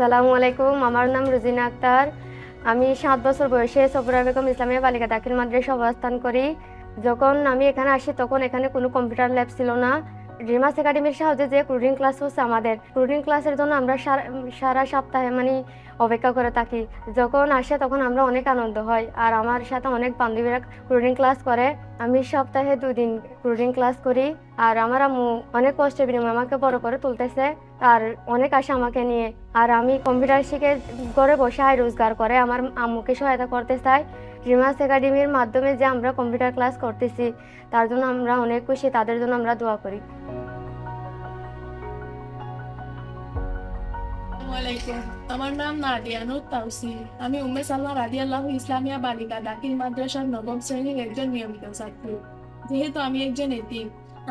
আসসালামু আলাইকুম। আমার নাম রুজিনা আক্তার। আমি ৭ বছর বয়সে সফরা বেগম ইসলামিয়া বালিকা দাখিল মাদ্রাসায় অবস্থান করি। যখন আমি এখানে আসি তখন এখানে কোনো কম্পিউটার ল্যাব ছিল না। রিমাস একাডেমির সাহায্যে যে কোডিং ক্লাস হচ্ছে আমাদের কোডিং ক্লাসের জন্য আমরা সারা সপ্তাহে অপেক্ষা করে থাকি। যখন আসে তখন আমরা অনেক আনন্দ হয়, আর আমার সাথে অনেক বান্ধবীরা কোডিং ক্লাস করে। আমি সপ্তাহে 2 দিন কোডিং ক্লাস করি। আর আমার আম্মু অনেক কষ্টের বিনিময়ে আমাকে বড় করে তুলতেছে, আর অনেক আশা আমাকে নিয়ে। আর আমি কম্পিউটার শিখে ঘরে বসে আয় রোজগার করে আমার আম্মুকে সহায়তা করতে চাই। রিমাস একাডেমির মাধ্যমে যে আমরা কম্পিউটার ক্লাস করতেছি তার জন্য আমরা অনেক খুশি, তাদের জন্য আমরা দোয়া করি। আমার নাম নাদিয়া নূর তাওসির। আমি উম্মে সালমা রাদিয়াল্লাহু ইসলামিয়া বালিকা দাখিল মাদ্রাসার নবম শ্রেণীর একজন নিয়মিত ছাত্রী। যেহেতু আমি একজন এতিম,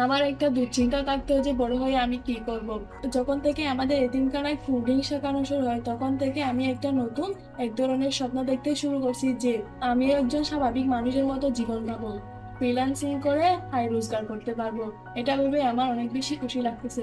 আমার একটা দুশ্চিন্তা থাকতো যে বড় হয়ে আমি কি করব। যখন থেকে আমাদের এতিমখানায় ফুডিং শেখানো শুরু হয় তখন থেকে আমি একটা নতুন এক ধরনের স্বপ্ন দেখতে শুরু করছি যে আমিও একজন স্বাভাবিক মানুষের মতো জীবন পাবো, ফ্রিল্যান্সিং করে আয় রোজগার করতে পারবো। এটা ভেবে আমার অনেক বেশি খুশি লাগতেছে।